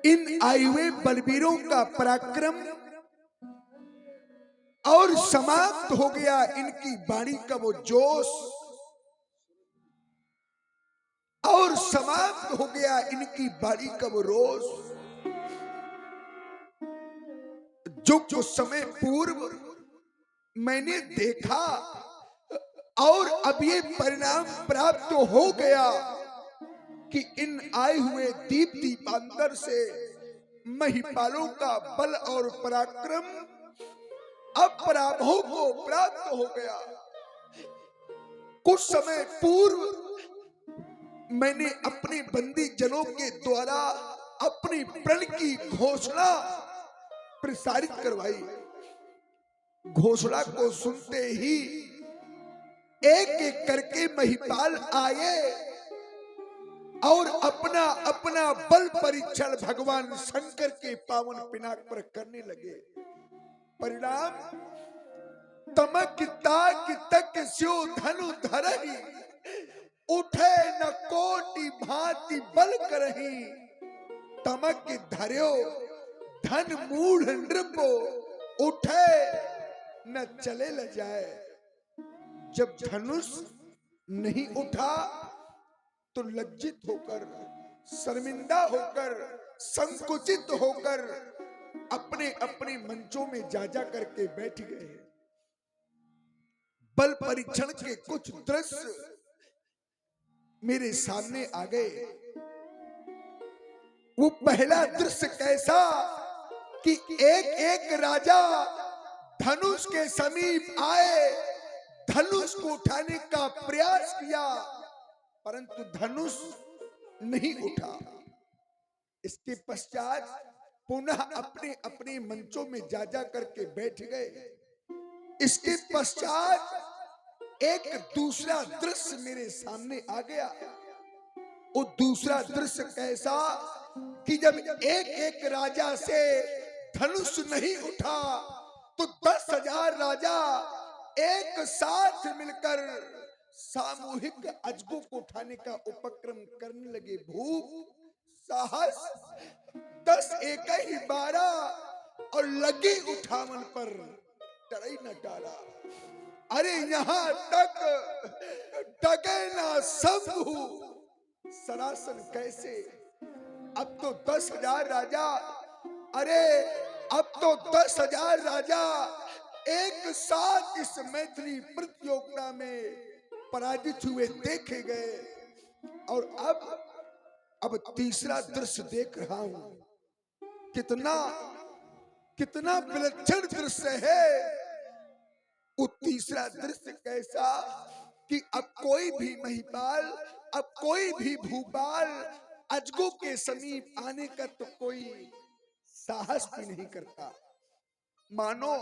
इन आए हुए बलवीरों का पराक्रम और समाप्त हो गया इनकी वाणी का वो जोश, और समाप्त हो गया इनकी वाणी का वो रोष, जो कुछ समय पूर्व मैंने देखा और अब ये परिणाम प्राप्त हो गया कि इन आए हुए दीप दीपांतर से महिपालों का बल और पराक्रम अब पराभव को प्राप्त हो गया। कुछ समय पूर्व मैंने अपने बंदी जनों के द्वारा अपनी प्रण की घोषणा प्रसारित करवाई। घोषणा को सुनते ही एक एक करके महिपाल आए और अपना अपना बल परीक्षण भगवान शंकर के पावन पिनाक पर करने लगे। परिणाम तमक ताक तक स्यो धनु धरही, उठे न कोटि भांति बल करही, तमक धर्यो धन मूढ़ नृपो, उठे न चले ल जाए। जब धनुष नहीं उठा तो लज्जित होकर, शर्मिंदा होकर, संकुचित होकर अपने अपने मंचों में जा जा करके बैठ गए। बल परीक्षण के कुछ दृश्य मेरे सामने आ गए। वो पहला दृश्य कैसा कि एक एक राजा धनुष के समीप आए, धनुष को उठाने का प्रयास किया, परंतु धनुष नहीं उठा। इसके पश्चात पुनः अपने अपने मंचों में जा जा करके बैठ गए। इसके पश्चात एक दूसरा दृश्य मेरे सामने आ गया। वो दूसरा दृश्य कैसा कि जब एक एक राजा से धनुष नहीं उठा तो 10,000 राजा एक साथ मिलकर सामूहिक अजगों को उठाने का उपक्रम करने लगे। भूप साहस 10 एक ही 12 और लगे उठावन पर टरई न टारा। अरे यहाँ तक टगे ना सब सरासन कैसे। अब तो 10,000 राजा, अरे अब तो 10,000 राजा एक साथ इस मैथिली प्रतियोगिता में पराजित हुए देखे गए। और अब तीसरा दृश्य देख रहा हूं। कितना कितना विलक्षण दृश्य है। वो तीसरा दृश्य कैसा कि अब कोई भी महिपाल, अब कोई भी भूपाल अजगों के समीप आने का तो कोई साहस भी नहीं करता। मानो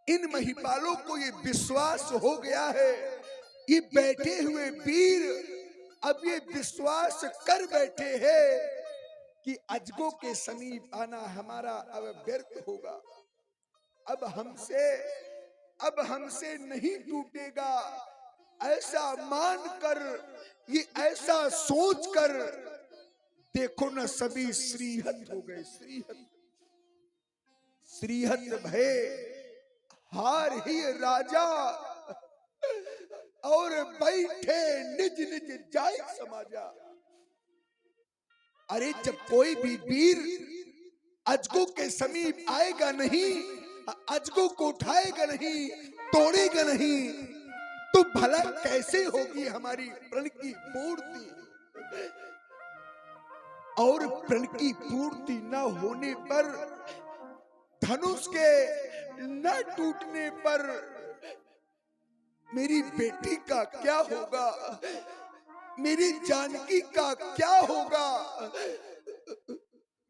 इन महिपालों को ये विश्वास हो गया है, ये बैठे हुए वीर अब ये विश्वास कर बैठे हैं कि अजगों के समीप आना हमारा अब व्यर्थ होगा। अब हमसे नहीं टूटेगा, ऐसा मानकर, ये ऐसा सोचकर देखो न सभी श्रीहत हो गए। श्रीहत भय हार ही राजा और बैठे निज निज जाय समाजा। अरे जब कोई भी वीर अजगों के समीप आएगा नहीं, अजगों को उठाएगा नहीं, तोड़ेगा नहीं, तो भला कैसे होगी हमारी प्रण की पूर्ति। और प्रण की पूर्ति न होने पर, धनुष के न टूटने पर मेरी बेटी का क्या होगा, मेरी जानकी का क्या होगा,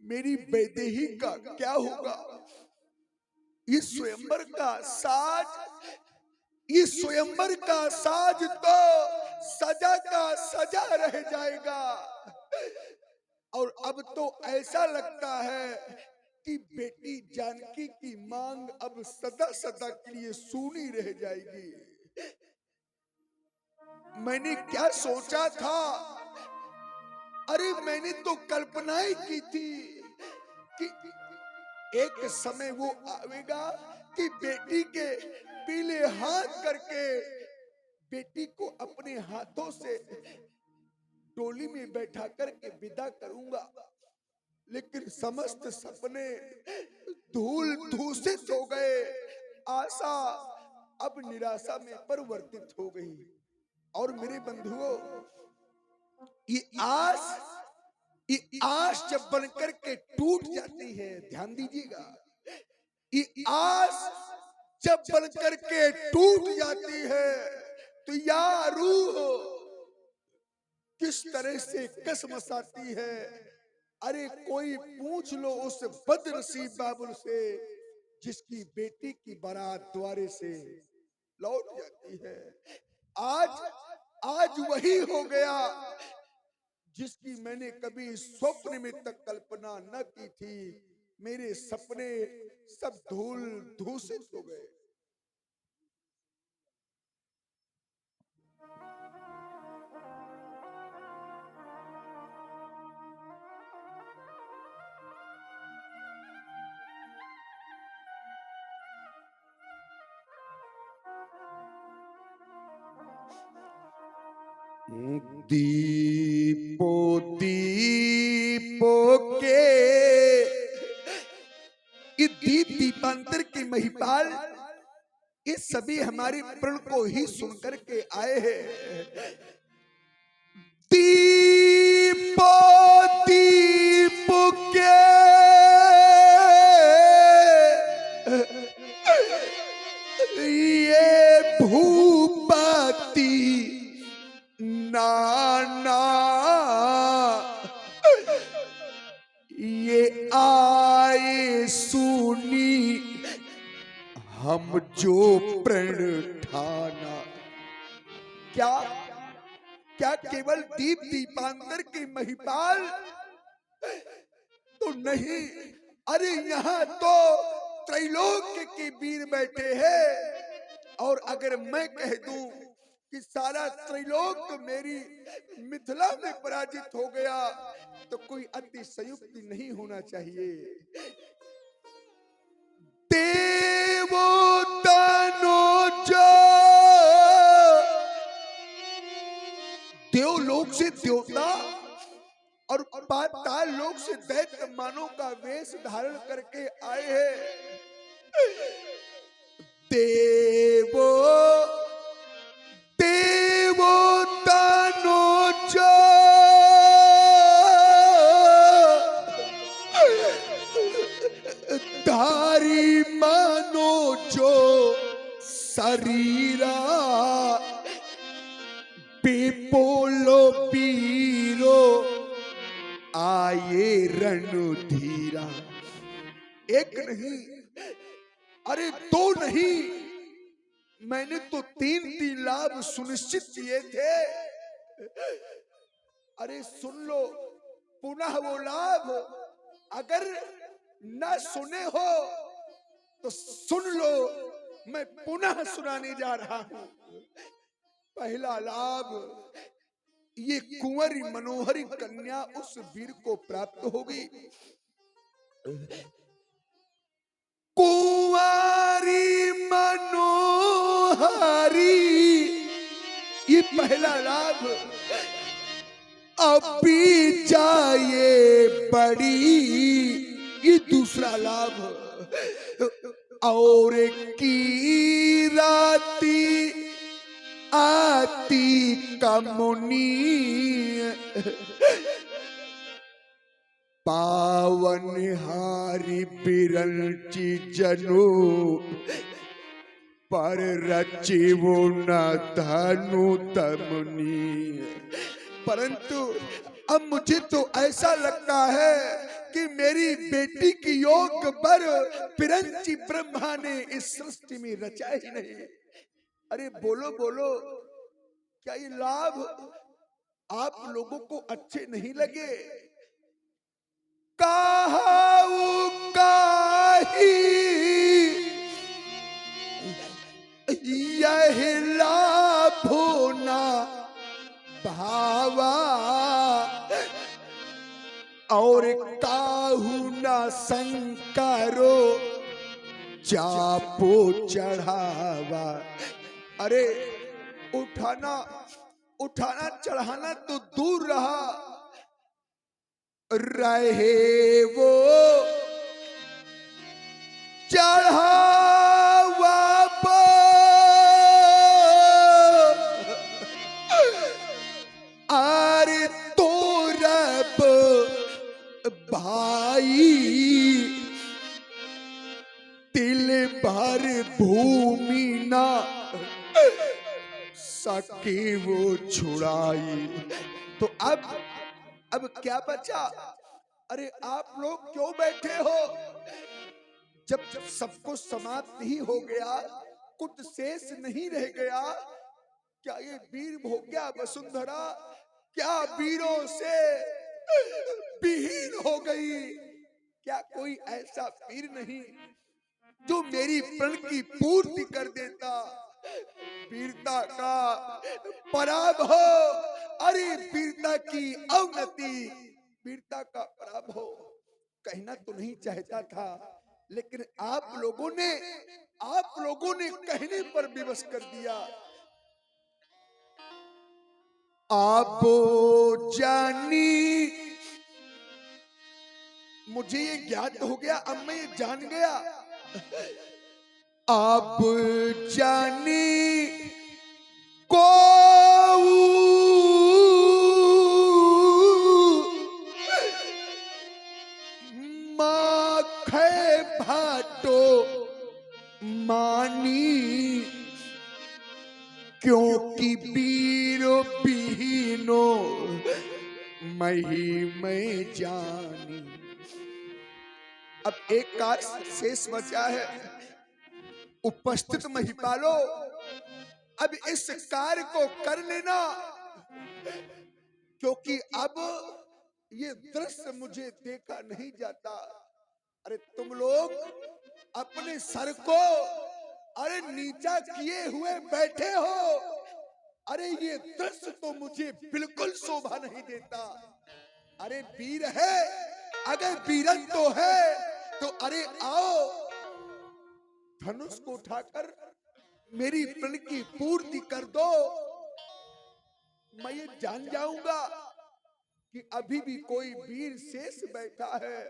मेरी वैदेही का क्या होगा। ये स्वयंवर का साज, ये स्वयंवर का साज तो सजा का सजा रह जाएगा। और अब तो ऐसा लगता है कि बेटी जानकी की मांग अब सदा सदा के लिए सूनी रह जाएगी। मैंने क्या सोचा था अरे मैंने तो कल्पना ही की थी कि एक समय वो आवेगा कि बेटी के पीले हाथ करके बेटी को अपने हाथों से डोली में बैठा करके विदा करूंगा, लेकिन समस्त सपने धूल धूसित हो गए। आशा अब निराशा में परिवर्तित हो गई। और मेरे बंधुओं, ये आस ये आस जब बनकर के टूट जाती है, ध्यान दीजिएगा, ये आस जब बनकर के टूट जाती है तो या रूह किस तरह से कसमसाती है। अरे कोई पूछ लो उस बदनसीब बाबुल से जिसकी बेटी की बारात द्वारे से लौट जाती है। आज आज वही हो गया जिसकी मैंने कभी स्वप्न में तक कल्पना न की थी। मेरे सपने सब धूल धूसित हो गए। दीपो दीपो के ये दीप दीपांतर के महिपाल ये सभी हमारे प्रण को ही सुनकर के आए हैं। दीपो दीपो के ये भूपति नाना ये आए सुनी हम जो प्रण ठाना। क्या क्या केवल दीप दीपांतर के महिपाल तो नहीं, अरे यहाँ तो त्रैलोक्य के वीर बैठे हैं। और अगर मैं कह दूं कि सारा त्रैलोक्य मेरी मिथिला में पराजित हो गया तो कोई अतिशयोक्ति नहीं होना चाहिए। देवो तनोजो, देवलोक से देवता और पाताल लोक से दैत्य मानव का वेश धारण करके आए हैं। देवो देवो तनोजो धारी मानो जो शरीरा पिपोलो पीरो आए रणधीरा। एक नहीं, अरे दो नहीं, मैंने तो 3-3 लाभ सुनिश्चित किए थे। अरे सुन लो पुनः वो लाभ, अगर न सुने हो तो सुन लो, मैं पुनः सुनाने जा रहा हूं। पहला लाभ, ये कुंवरी मनोहरी कन्या उस वीर को प्राप्त होगी। कुंवारी मनोहरी, ये पहला लाभ। अभी जाए बड़ी, ये दूसरा लाभ। और की राती आती कमुनी पावन हारी बिरंची जनु पर रचिवो न धनु तमनी। परंतु अब मुझे तो ऐसा लगता है कि मेरी बेटी की योग पर बिरंची ब्रह्मा ने इस सृष्टि में रचा ही नहीं। अरे बोलो बोलो, क्या ये लाभ आप लोगों को अच्छे नहीं लगे? काहू काही यह लाभ ना भावा, काहू ना शंकरो चापो चढ़ावा। अरे उठाना उठाना चढ़ाना तो दूर रहा, रहे वो चढ़ावा पो। अरे तो रब भाई तिल भर भूमि ना सके वो छुड़ाई। तो अब क्या बचा? अरे आप लोग क्यों बैठे हो? जब सब कुछ समाप्त ही हो गया, कुछ शेष नहीं रह गया, क्या ये वीर भोग्या वसुंधरा क्या वीरों से विहीन हो गई? क्या कोई ऐसा वीर नहीं जो मेरी प्रण की पूर्ति कर देता? वीरता का पराभव, अरे वीरता की अवनति, वीरता का पराभव कहना तो नहीं चाहता था, लेकिन आप लोगों ने कहने पर विवश कर दिया। आप जानी, मुझे ये ज्ञात हो गया, अब मैं ये जान गया। आप जानी को माखे भाटो मानी, क्योंकि वीरो विहीनो मही में जानी। अब एक कार्य शेष बचा है, उपस्थित महिपालो, अब इस कार्य को कर लेना, क्योंकि अब ये दृश्य मुझे देखा नहीं जाता। अरे तुम लोग अपने सर को अरे नीचा किए हुए बैठे हो। अरे ये दृश्य तो मुझे बिल्कुल शोभा नहीं देता। अरे वीर है, अगर वीरन तो है तो अरे आओ, धनुष को उठाकर मेरी प्रण की पूर्ति कर दो। मैं ये जान जाऊंगा कि अभी भी कोई वीर शेष बैठा है,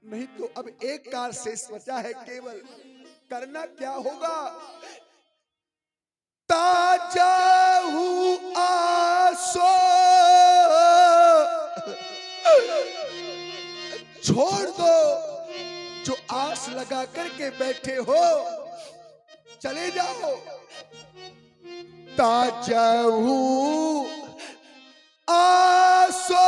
नहीं तो अब एक कार शेष बचा है केवल। करना क्या होगा? ताजा हूं आसो छोड़ दो, जो आस लगा करके बैठे हो चले जाओ। ताजा हूं आसो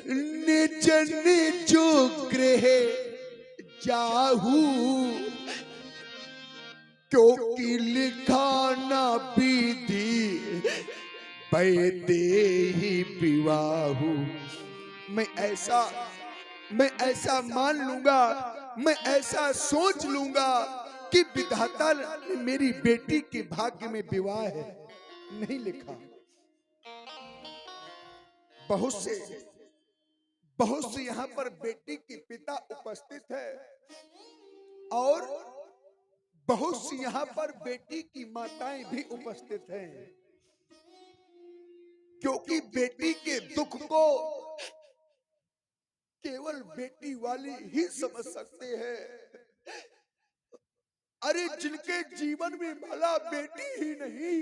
निज निज गृह जाहू, क्योंकि लिखा ना विधि पैदेही विवाहु। मैं ऐसा मान लूंगा, मैं ऐसा सोच लूंगा कि विधाता ने मेरी बेटी के भाग्य में विवाह है, नहीं लिखा। बहुत से यहाँ पर बेटी के पिता उपस्थित है, और बहुत सी यहाँ पर बेटी की माताएं भी उपस्थित हैं, क्योंकि बेटी के दुख को केवल बेटी वाली ही समझ सकते हैं। अरे जिनके जीवन में भला बेटी ही नहीं,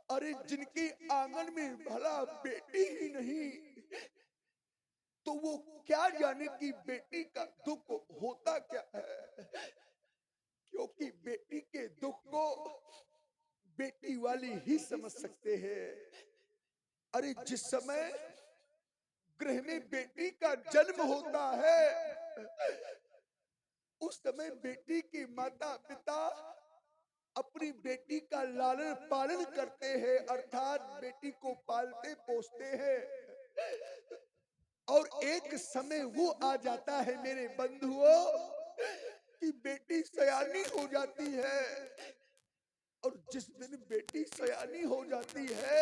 अरे जिनके आंगन में भला बेटी ही नहीं, तो वो क्या जाने कि बेटी का दुख होता क्या है? क्योंकि बेटी के दुख को बेटी वाली ही समझ सकते हैं। अरे जिस समय गृह में बेटी का जन्म होता है, उस समय बेटी के माता पिता अपनी बेटी का लालन पालन करते हैं, अर्थात बेटी को पालते पोसते हैं। और एक समय वो आ जाता है मेरे बंधुओं कि बेटी सयानी हो जाती है, और जिस दिन बेटी सयानी हो जाती है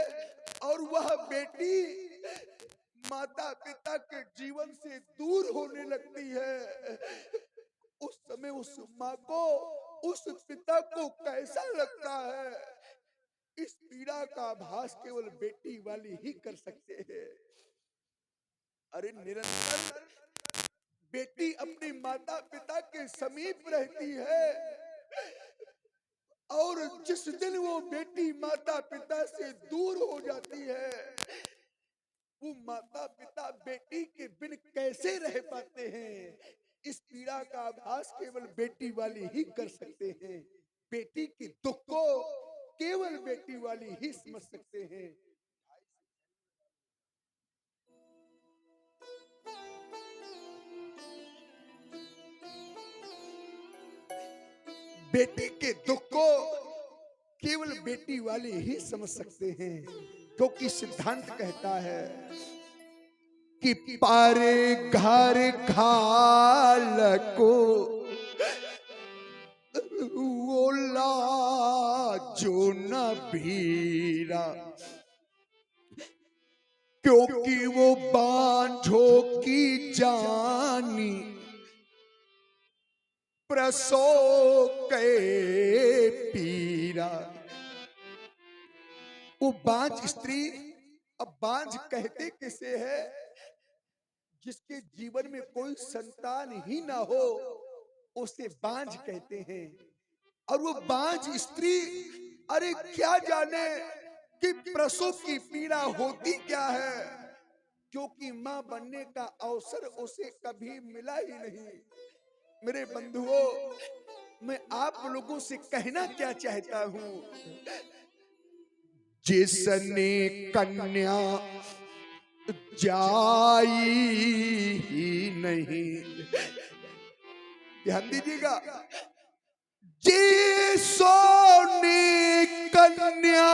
बेटी माता पिता के जीवन से दूर होने लगती है, उस समय उस माँ को, उस पिता को कैसा लगता है, इस पीड़ा का आभास केवल बेटी वाली ही कर सकते हैं। अरे निरंतर बेटी अपनी माता पिता के समीप रहती है, और जिस दिन वो बेटी माता पिता से दूर हो जाती है, वो माता पिता बेटी के बिन कैसे रह पाते हैं, इस पीड़ा का आभास केवल बेटी वाली ही कर सकते हैं। बेटी के दुख को केवल बेटी वाली ही समझ सकते हैं। बेटी के दुख को केवल बेटी वाले ही समझ सकते हैं, क्योंकि सिद्धांत कहता है कि पारे घर खाल को ओला जो न भीरा, क्योंकि वो बांझो की जानी प्रसो के पीरा। वो बांझ स्त्री, अब बांझ कहते किसे है, जिसके जीवन में कोई संतान ही ना हो, उसे बांझ कहते हैं। और वो बांझ स्त्री अरे क्या जाने कि प्रसव की पीड़ा होती क्या है, क्योंकि मां बनने का अवसर उसे कभी मिला ही नहीं। मेरे बंधुओं, मैं आप लोगों से कहना क्या चाहता हूं, जिसने कन्या जाई ही नहीं, ध्यान दीजिएगा, जिसने कन्या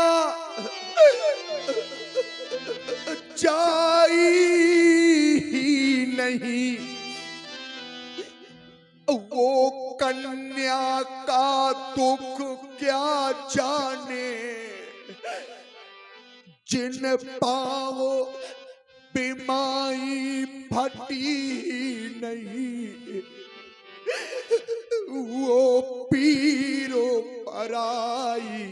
जाई ही नहीं, वो कन्या का दुख क्या जाने, जिन पाँव बिमाई फटी नहीं, वो पीरो पराई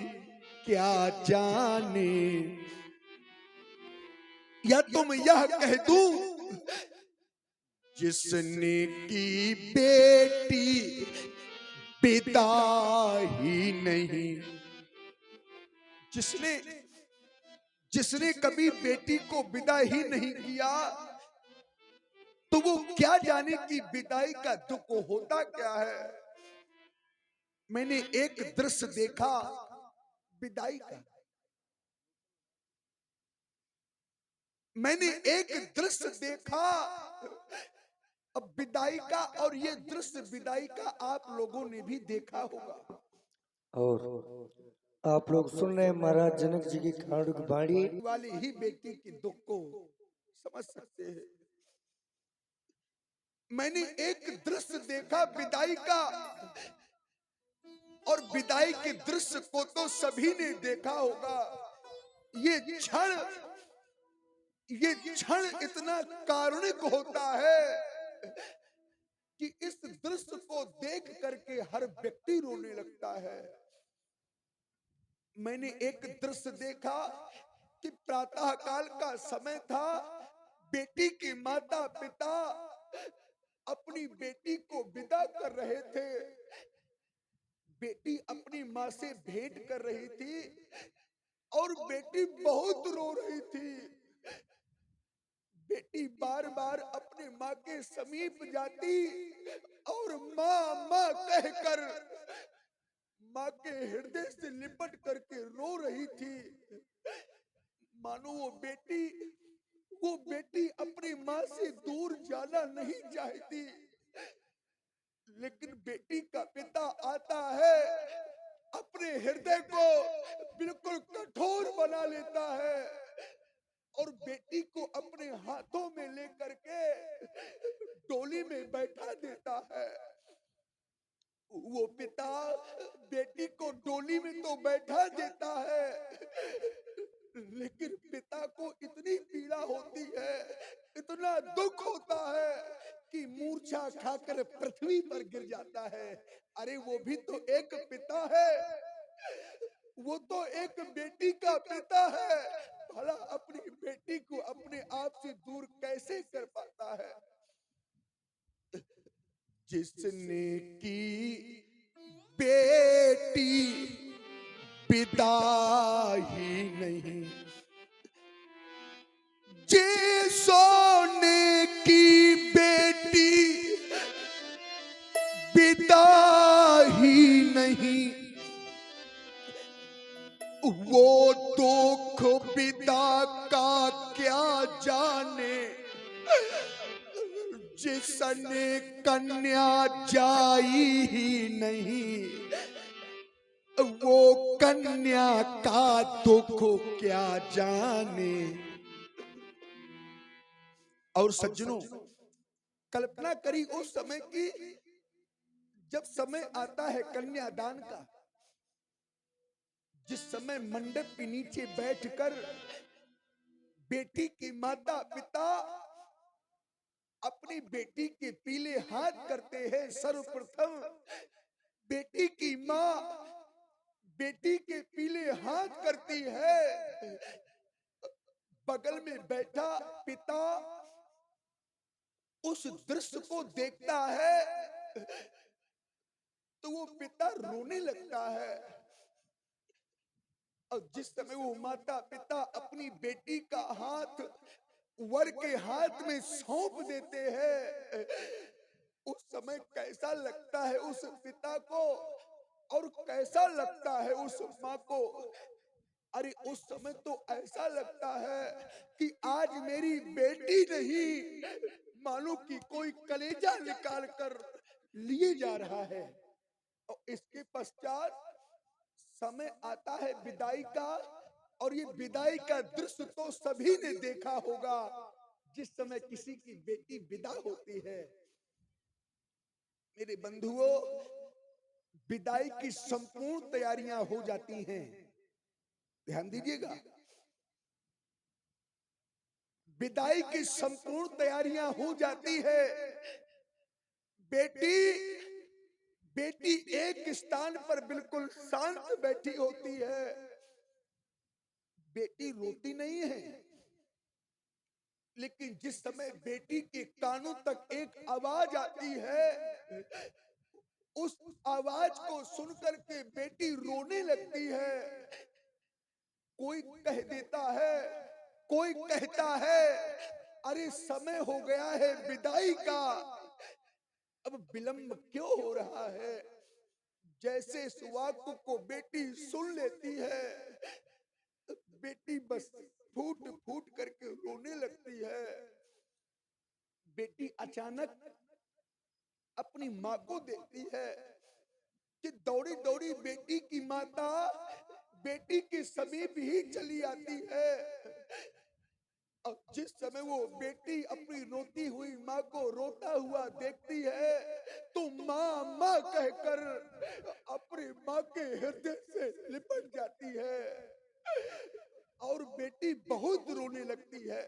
क्या जाने। या तुम यह कह दूं, जिसने की बेटी पिता ही नहीं, जिसने कभी बेटी को विदा ही नहीं किया, तो वो क्या जाने कि विदाई का दुख होता क्या है। मैंने एक दृश्य देखा विदाई का, मैंने एक दृश्य देखा अब विदाई का, और ये दृश्य विदाई का आप लोगों ने भी देखा होगा। और आप लोग सुन रहे हैं महाराज जनक जी की खांड की बाणी वाली ही बेटी के दुख को समझ सकते हैं। मैंने एक दृश्य देखा विदाई का, और विदाई के दृश्य को तो सभी ने देखा होगा। ये क्षण इतना कारुणिक होता है कि इस दृश्य को देख करके हर व्यक्ति रोने लगता है। मैंने एक दृश्य देखा कि प्रातः काल का समय था, बेटी के माता पिता अपनी बेटी को विदा कर रहे थे, बेटी अपनी माँ से भेंट कर रही थी, और बेटी बहुत रो रही थी। बेटी बार बार अपने माँ के समीप जाती और माँ माँ कहकर माँ के हृदय से लिपट करके रो रही थी, मानो वो बेटी अपनी माँ से दूर जाना नहीं चाहती। लेकिन बेटी का पिता आता है, अपने हृदय को बिल्कुल कठोर बना लेता है, और बेटी को अपने हाथों में लेकर के डोली में बैठा देता है। वो पिता बेटी को डोली में तो बैठा देता है, लेकिन पिता को इतनी होती है, इतना दुख होता है कि मूर्छा खाकर पृथ्वी पर गिर जाता है। अरे वो भी तो एक पिता है, वो तो एक बेटी का पिता है, भला अपनी बेटी को अपने आप से दूर कैसे कर पाता है। जिसने की बेटी पिता ही नहीं, जिसने की बेटी पिता ही नहीं, वो दुख पिता का क्या जाने, जिसने कन्या जाई ही नहीं, वो कन्या का दुख क्या जाने। और सज्जनों, कल्पना करी उस समय की जब समय आता है कन्यादान का, जिस समय मंडप के नीचे बैठकर बेटी के माता पिता अपनी बेटी के पीले हाथ करते हैं। सर्वप्रथम बेटी की माँ बेटी के पीले हाथ करती है, बगल में बैठा पिता उस दृश्य को देखता है तो वो पिता रोने लगता है। और जिस समय वो माता पिता अपनी बेटी का हाथ वर के हाथ में सौंप देते हैं, उस समय कैसा लगता है उस पिता को और कैसा लगता है उस माँ को। अरे उस समय तो ऐसा लगता है कि आज मेरी बेटी नहीं, मानो कि कोई कलेजा निकाल कर लिए जा रहा है। और इसके पश्चात समय आता है विदाई का, और ये विदाई का दृश्य तो सभी ने देखा होगा। जिस समय किसी की बेटी विदा होती है, मेरे बंधुओं, विदाई की संपूर्ण तैयारियां हो जाती हैं। ध्यान दीजिएगा, विदाई की संपूर्ण तैयारियां हो जाती है। बेटी बेटी एक स्थान पर बिल्कुल शांत बैठी होती है, बेटी रोती नहीं है, लेकिन जिस समय बेटी के कानों तक एक आवाज आती है, उस आवाज को सुनकर के बेटी रोने लगती है। कोई कह देता है, कोई कहता है, अरे समय हो गया है विदाई का, अब विलंब क्यों हो रहा है। जैसे इस वाक्य को बेटी सुन लेती है, बेटी बस फूट फूट करके रोने लगती है। बेटी अचानक अपनी माँ को देखती है कि दौड़ी दौड़ी बेटी की माता बेटी के समीप ही चली आती है। और जिस समय वो बेटी अपनी रोती हुई माँ को रोता हुआ देखती है, तो माँ माँ कहकर अपनी माँ के हृदय से लिपट जाती है और बेटी बहुत रोने लगती है।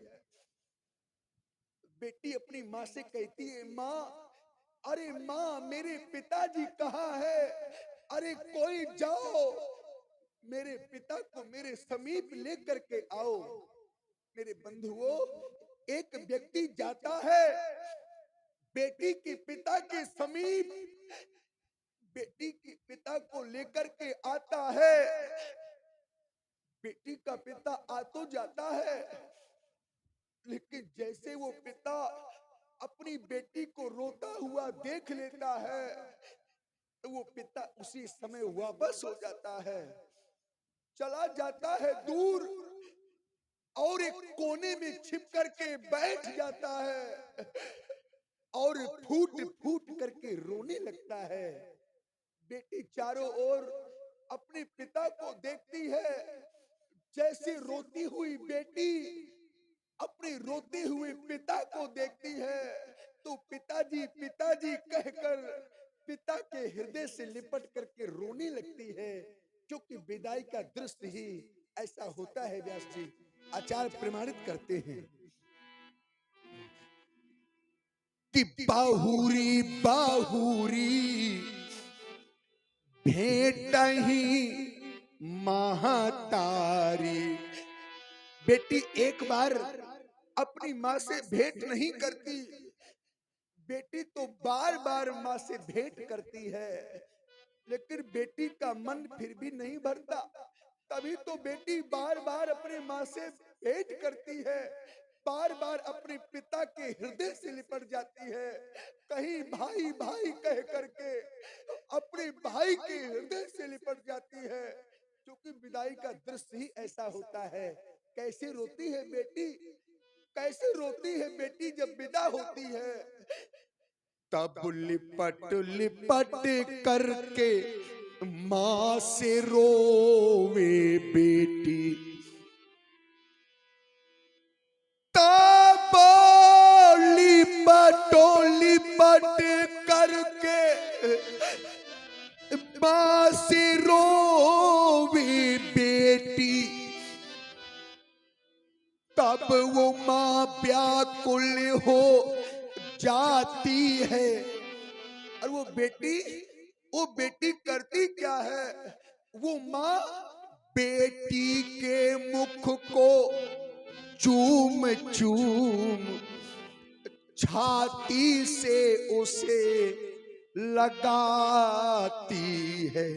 बेटी अपनी माँ से कहती है, माँ, अरे माँ, मेरे पिताजी कहाँ है, अरे कोई जाओ मेरे पिता को मेरे समीप लेकर के आओ। मेरे बंधुओं, एक व्यक्ति जाता है बेटी के पिता के समीप, बेटी के पिता को लेकर के आता है। बेटी का पिता आ तो जाता है, लेकिन जैसे वो पिता अपनी बेटी को रोता हुआ देख लेता है, तो वो पिता उसी समय वापस हो जाता है, चला जाता है दूर और एक कोने में छिप करके बैठ जाता है और फूट फूट करके रोने लगता है। बेटी चारों ओर अपने पिता को देखती है, जैसे रोती हुई बेटी अपने रोते हुए पिता को देखती है, तो पिताजी पिताजी कहकर पिता के हृदय से लिपट करके रोने लगती है। क्योंकि विदाई का दृश्य ही ऐसा होता है। व्यास जी आचार्य प्रमाणित करते हैं। कि बाहुरी बाहुरी भेंट ही महतारी। बेटी एक बार अपनी माँ से भेंट नहीं करती, बेटी तो बार बार माँ से भेंट करती है, लेकिन बेटी का मन फिर भी नहीं भरता। तभी तो बेटी बार बार अपने माँ से भेंट करती है, बार बार अपने पिता के हृदय से लिपट जाती है। कहीं भाई भाई कह करके अपने भाई के हृदय से लिपट जाती है, क्योंकि विदाई का दृश्य ही ऐसा होता है। कैसे रोती है बेटी, कैसे रोती है बेटी जब विदा होती है। तब लिपट लिपट करके माँ से रोवे बेटी, तब लिपटो लिपट करके माँ से रोवे बेटी, तब वो माँ व्याकुल हो जाती है। और वो बेटी करती क्या है, वो माँ बेटी के मुख को चूम चूम छाती से उसे लगाती है।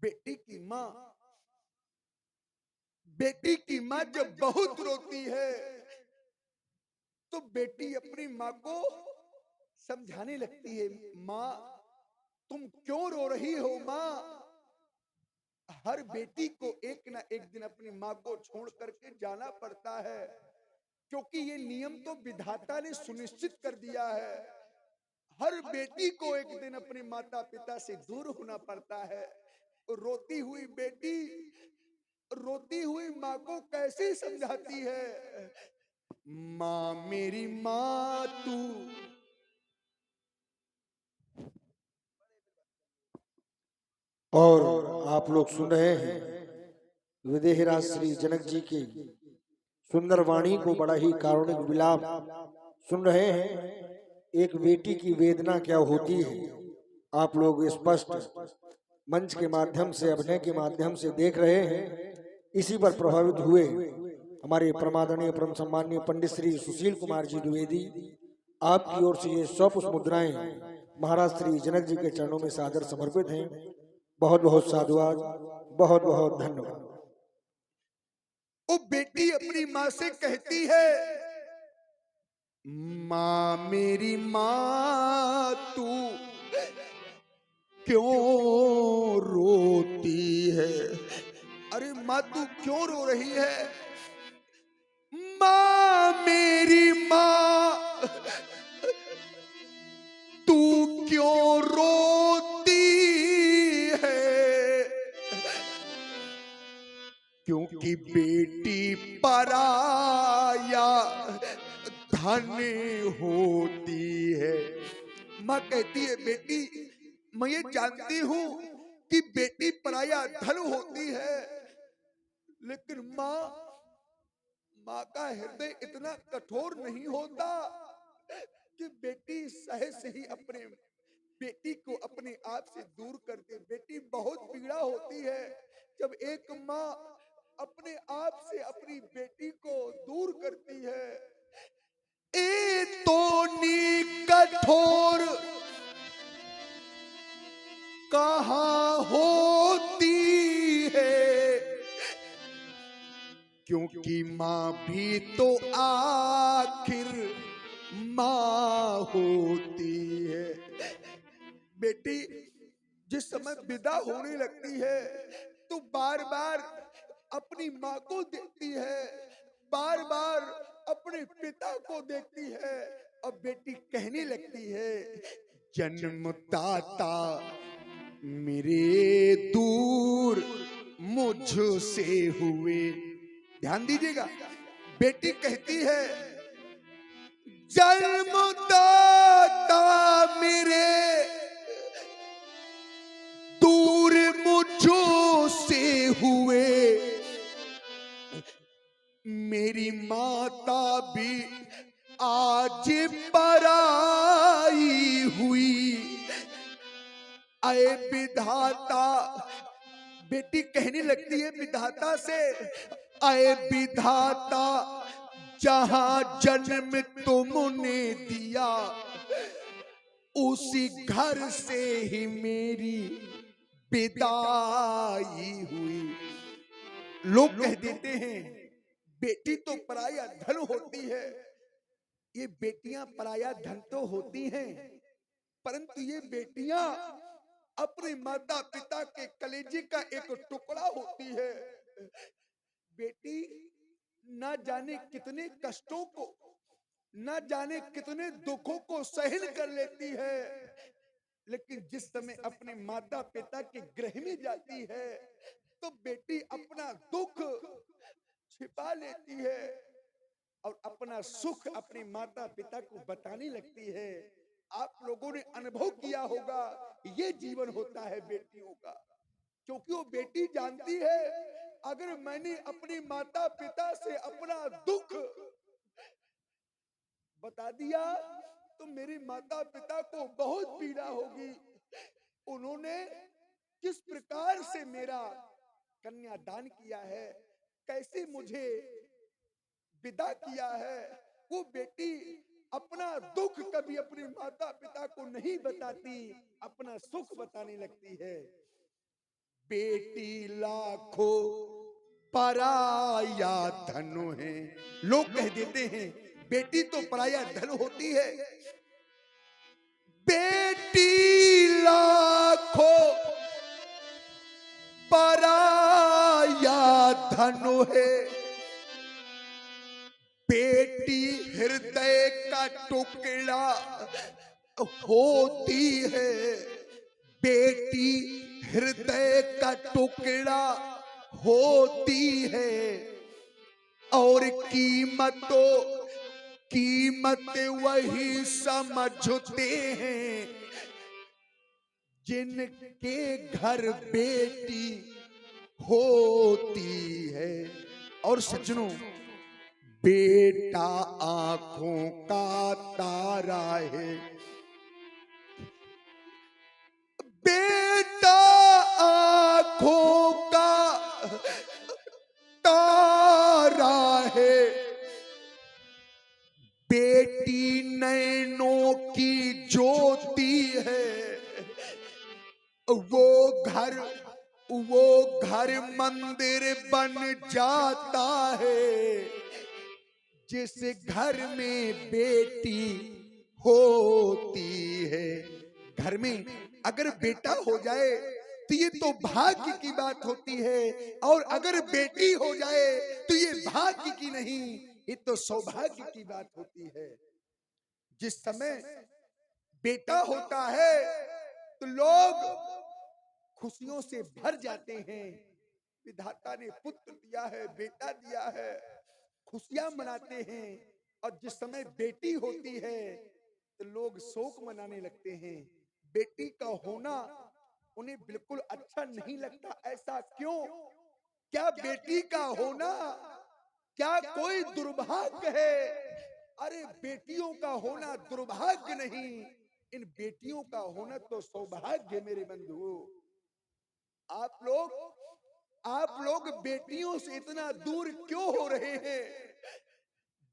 बेटी की माँ जब बहुत रोती है तो बेटी अपनी माँ को समझाने लगती है, माँ तुम क्यों रो रही हो माँ। हर बेटी को एक ना एक दिन अपनी माँ को छोड़ करके जाना पड़ता है, क्योंकि ये नियम तो विधाता ने सुनिश्चित कर दिया है। हर बेटी को एक दिन अपने माता पिता से दूर होना पड़ता है। रोती हुई बेटी रोती हुई माँ को कैसे समझाती है, माँ मेरी माँ तू। और आप लोग सुन रहे हैं विदेहराज श्री जनक जी की सुंदर वाणी को, बड़ा ही कारुणिक विलाप सुन रहे हैं। एक बेटी की वेदना क्या होती है आप लोग स्पष्ट मंच के माध्यम से, अभिनय के माध्यम से देख रहे हैं। इसी पर प्रभावित हुए हमारे परमादरणीय परम सम्माननीय पंडित श्री सुशील कुमार जी द्विवेदी, आपकी ओर से ये 100 पुष्प मुद्राएं महाराज श्री जनक जी के चरणों में सादर समर्पित हैं। बहुत बहुत साधुवाद, बहुत बहुत धन्यवाद। वो बेटी अपनी माँ से कहती है, माँ मेरी माँ तू क्यों रोती है। अरे माँ तू क्यों रो रही है, माँ मेरी माँ तू क्यों रोती है, क्योंकि बेटी पराया धन होती है। माँ कहती है, बेटी मैं ये जानती हूँ कि बेटी पराया धन होती है, लेकिन माँ का हृदय इतना कठोर नहीं होता कि बेटी सहज से ही अपने बेटी को अपने आप से दूर कर दे। बेटी बहुत पीड़ा होती है जब एक माँ अपने आप से अपनी बेटी को दूर करती है। ए तो नी कठोर कहाँ होती है, क्योंकि माँ भी तो आखिर माँ होती है। बेटी जिस समय विदा होने लगती है तो बार बार अपनी माँ को देखती है, बार बार अपने पिता को देखती है, और बेटी कहने लगती है, जन्मदाता मेरे दूर मुझसे हुए। ध्यान दीजिएगा, बेटी कहती है, जन्मदाता मेरे दूर मुझसे हुए, मेरी माता भी आज पराई हुई। आए विधाता, बेटी कहने लगती है विधाता से, आए विधाता जहां जन्म तुमने दिया, उसी घर से ही मेरी विदाई हुई। लोग कह देते हैं बेटी तो पराया धन होती है। ये बेटियां पराया धन तो होती हैं, परंतु ये बेटियां अपने माता पिता के कलेजे का एक टुकड़ा होती है। बेटी ना जाने कितने कष्टों को, ना जाने कितने दुखों को सहन कर लेती है, लेकिन जिस समय अपने माता पिता के गृह में जाती है तो बेटी अपना दुख छिपा लेती है और अपना सुख अपने माता पिता को बताने लगती है। आप लोगों ने अनुभव किया होगा, ये जीवन होता है बेटियों का, क्योंकि वो बेटी जानती है अगर मैंने अपने माता पिता से अपना दुख बता दिया तो मेरे माता पिता को बहुत पीड़ा होगी। उन्होंने किस प्रकार से मेरा कन्यादान किया है, कैसे मुझे विदा किया है, वो बेटी अपना दुख कभी अपने माता पिता को नहीं बताती, अपना सुख बताने लगती है। बेटी लाखों पराया धन है। लोग कह देते हैं बेटी तो पराया धन होती है। बेटी लाखों पराया धन है, बेटी हृदय का टुकड़ा होती है। बेटी हृदय का टुकड़ा होती है और कीमत वही समझते हैं जिनके घर बेटी होती है। और सज्जनों, बेटा आंखों का तारा है, बेटा आंखों का तारा है, बेटी नैनों की ज्योति है। वो घर मंदिर बन जाता है जिस घर में बेटी होती है। घर में अगर बेटा हो जाए तो ये तो भाग्य की बात होती है, और अगर बेटी हो जाए तो ये भाग्य की नहीं, ये तो सौभाग्य की बात होती है। जिस समय बेटा होता है तो लोग खुशियों से भर जाते हैं। विधाता ने पुत्र दिया है, बेटा दिया है, खुशियां मनाते हैं। और जिस समय बेटी होती है तो लोग शोक मनाने लगते हैं। बेटी का होना उन्हें बिल्कुल अच्छा नहीं लगता। ऐसा क्यों? क्या बेटी का होना क्या कोई दुर्भाग्य है? अरे बेटियों का होना दुर्भाग्य नहीं, इन बेटियों का होना तो सौभाग्य। मेरे बंधुओं, आप लोग बेटियों से इतना दूर क्यों हो रहे हैं?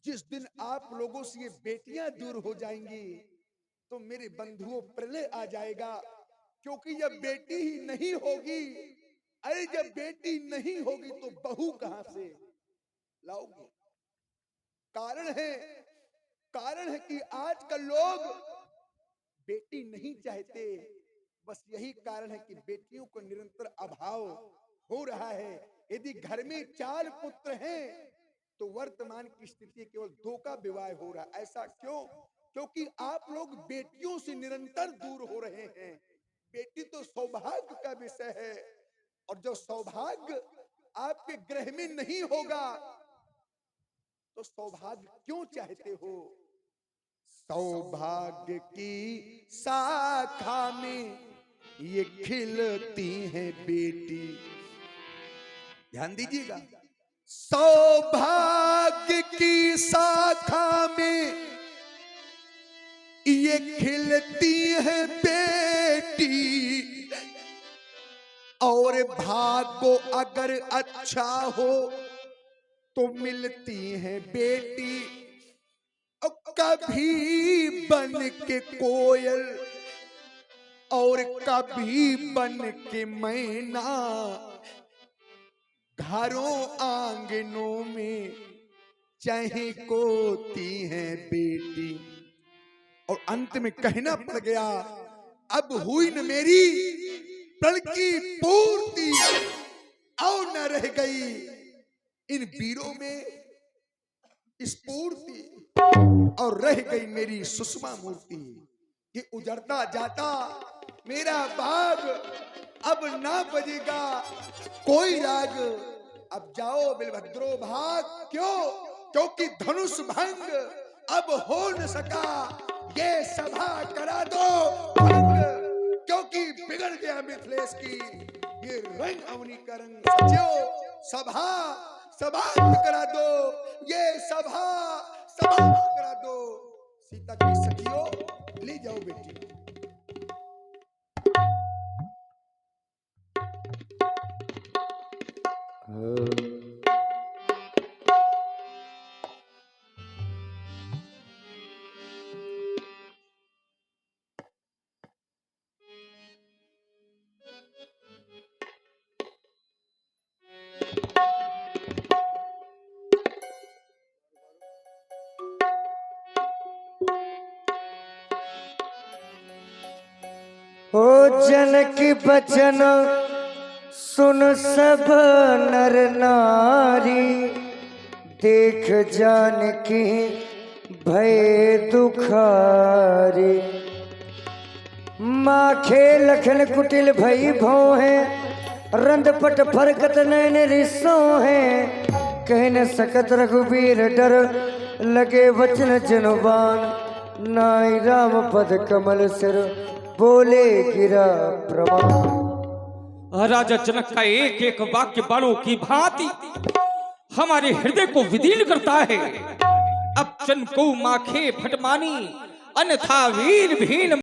जिस दिन आप लोगों से ये बेटियां दूर हो जाएंगी तो मेरे बंधुओं प्रलय आ जाएगा, क्योंकि जब बेटी ही नहीं होगी, अरे जब बेटी नहीं होगी तो बहू कहां से लाओगे? कारण है कि आजकल लोग बेटी नहीं चाहते। बस यही कारण है कि बेटियों को निरंतर अभाव हो रहा है। यदि घर में 4 पुत्र हैं तो वर्तमान की स्थिति केवल 2 का विवाह हो रहा है। ऐसा क्यों? क्योंकि आप लोग बेटियों से निरंतर दूर हो रहे हैं। बेटी तो सौभाग्य का विषय है, और जो सौभाग्य आपके गृह में नहीं होगा तो सौभाग्य क्यों चाहते हो? सौभाग्य की शाखा में ये खिलती है बेटी। ध्यान दीजिएगा, सौभाग्य की शाखा में ये खिलती है बेटी, और भाग्य अगर अच्छा हो तो मिलती है बेटी। और कभी बन के कोयल और कभी बन के मैना, घरों आंगनों में चहकोती है बेटी। और अंत में कहना पड़ गया, अब हुई न मेरी प्रण की पूर्ति, और न रह गई इन वीरों में स्फूर्ति, और रह गई मेरी सुषमा मूर्ति। ये उजड़ता जाता मेरा बाग, अब ना बजेगा कोई राग। अब जाओ बिलभद्रो भाग, क्यों? क्योंकि धनुष भंग अब हो न सका, ये सभा करा दो भंग। क्योंकि बिगड़ गया मिथिलेश की ये रंग अवनी का रंग। सचिव सभा समाप्त करा दो, ये सभा समाप्त करा दो। सीता की सखियों ले जाओ बेटी। हो जनक बचन सुन सब नर नारी, देख जानकी भय दुखारी। माखे लखन कुटिल भई भौ है, रंधपट फरकत नैन रिसो है। कह न सकत रघुबीर डर, लगे वचन जनुबान। नाई राम पद कमल सिर, बोले गिरा प्रमाण। राजा जनक का एक एक वाक्य बाणों की भांति हमारे हृदय को विदीर्ण करता है। अब चन को माखे फटमानी, अन्यथा वीर भीन